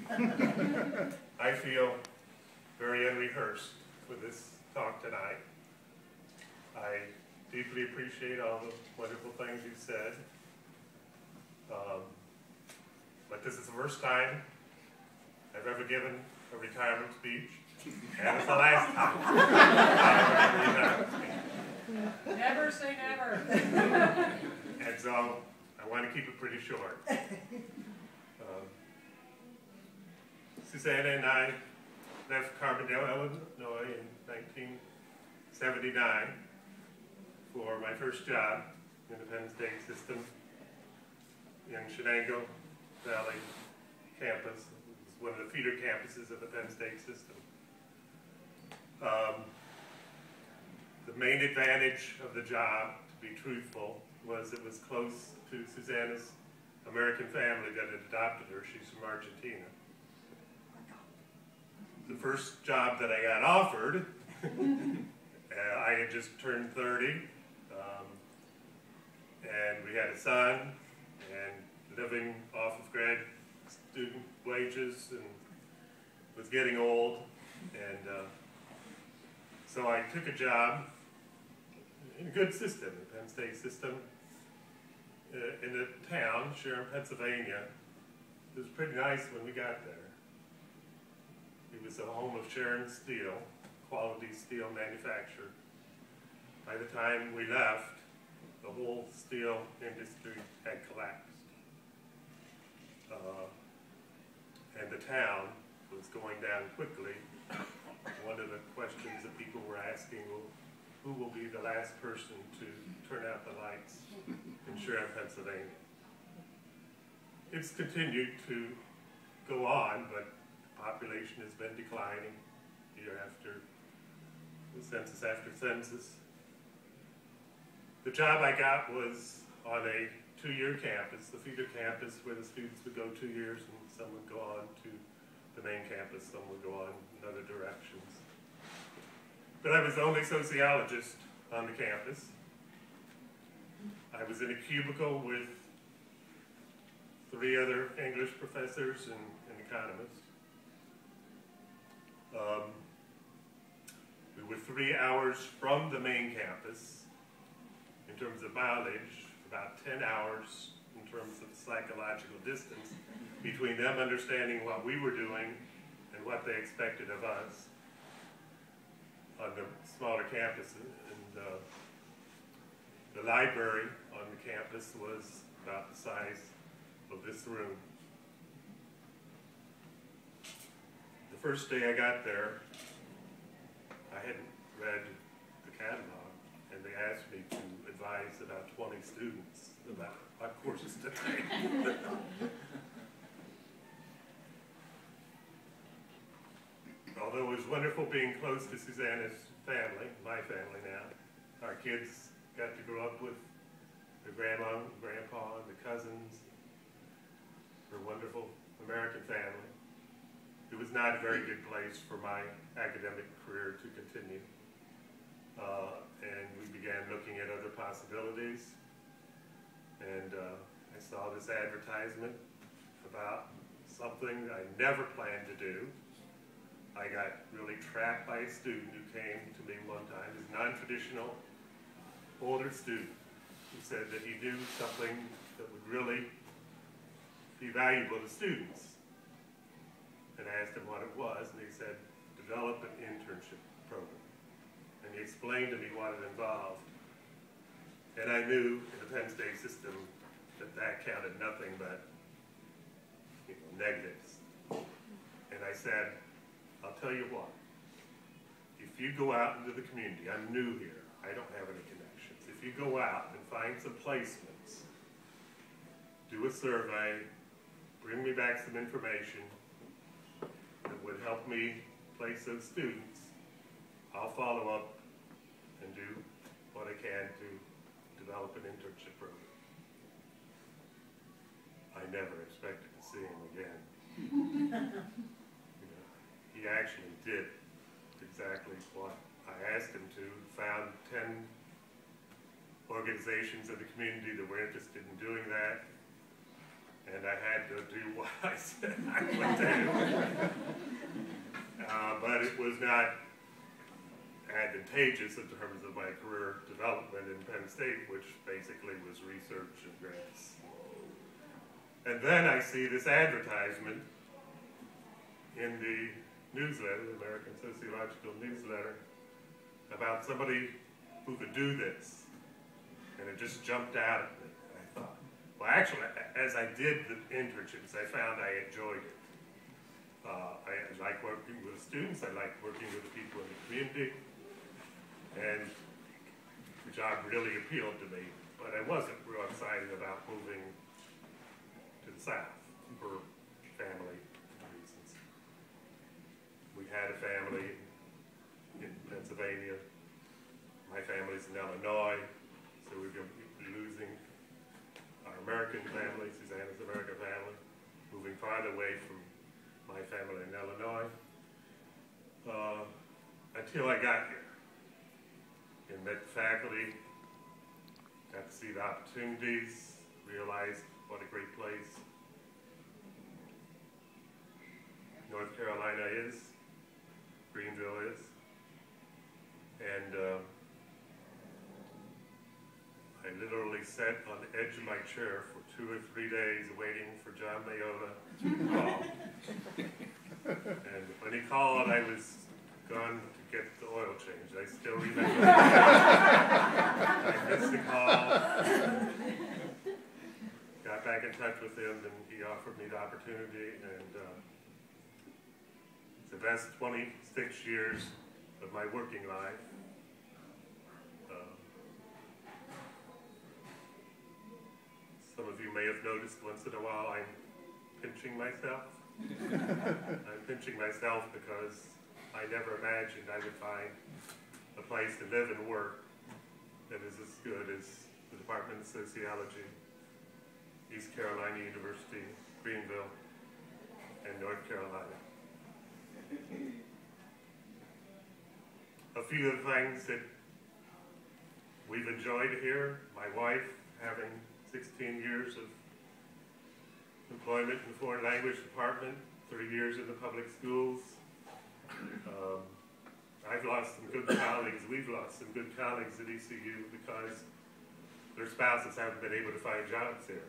I feel very unrehearsed for this talk tonight. I deeply appreciate all the wonderful things you've said. But this is the first time I've ever given a retirement speech, and it's the last time I ever given a retirement speech. Never say never. And so I want to keep it pretty short. Susanna and I left Carbondale, Illinois in 1979 for my first job in the Penn State system in Shenango Valley campus. It was one of the feeder campuses of the Penn State system. The main advantage of the job, to be truthful, was it was close to Susanna's American family that had adopted her. She's from Argentina. The first job that I got offered, I had just turned 30, and we had a son, and living off of grad student wages, and was getting old, and so I took a job in a good system, the Penn State system, in a town, Sharon, Pennsylvania. It was pretty nice when we got there. It was the home of Sharon Steel, quality steel manufacturer. By the time we left, the whole steel industry had collapsed. And the town was going down quickly. One of the questions that people were asking, well, who will be the last person to turn out the lights in Sharon, Pennsylvania? It's continued to go on, but population has been declining year after census after census. The job I got was on a 2-year campus, the feeder campus, where the students would go 2 years and some would go on to the main campus, some would go on in other directions. But I was the only sociologist on the campus. I was in a cubicle with 3 other English professors and economists. We were 3 hours from the main campus in terms of mileage, about 10 hours in terms of psychological distance between them understanding what we were doing and what they expected of us on the smaller campuses. And the library on the campus was about the size of this room. The first day I got there, I hadn't read the catalog, and they asked me to advise about 20 students about what courses to take. Although it was wonderful being close to Susanna's family, my family now, our kids got to grow up with their grandma and grandpa and the cousins, her wonderful American family. It was not a very good place for my academic career to continue. And we began looking at other possibilities. And I saw this advertisement about something I never planned to do. I got really trapped by a student who came to me one time, this non-traditional older student, who said that he'd do something that would really be valuable to students. And I asked him what it was, and he said, develop an internship program. And he explained to me what it involved. And I knew in the Penn State system that that counted nothing but negatives. And I said, I'll tell you what, if you go out into the community, I'm new here, I don't have any connections. If you go out and find some placements, do a survey, bring me back some information that would help me place those students, I'll follow up and do what I can to develop an internship program. I never expected to see him again. He actually did exactly what I asked him to, found 10 organizations in the community that were interested in doing that, and I had to do what I said I would tell you. But it was not advantageous in terms of my career development in Penn State, which basically was research and grants. And then I see this advertisement in the newsletter, the American Sociological Newsletter, about somebody who could do this. And it just jumped out at me. I thought, well, actually, as I did the internships, I found I enjoyed it. I like working with students, I like working with the people in the community, and the job really appealed to me, but I wasn't real excited about moving to the South for family reasons. We had a family in Pennsylvania, my family's in Illinois, so we're going to be losing our American family, Susanna's American family, moving farther away from my family in Illinois, until I got here and met the faculty, got to see the opportunities, realized what a great place North Carolina is, Greenville is, and I literally sat on the edge of my chair for 2 or 3 days waiting for John Mayola to call. And when he called, I was gone to get the oil change. I still remember that. I missed the call, got back in touch with him, and he offered me the opportunity, and it's the best 26 years of my working life. Some of you may have noticed once in a while I'm pinching myself. I'm pinching myself because I never imagined I would find a place to live and work that is as good as the Department of Sociology, East Carolina University, Greenville, and North Carolina. A few of the things that we've enjoyed here, my wife having 16 years of employment in the foreign language department, 30 years in the public schools. I've lost some good colleagues, we've lost some good colleagues at ECU because their spouses haven't been able to find jobs here.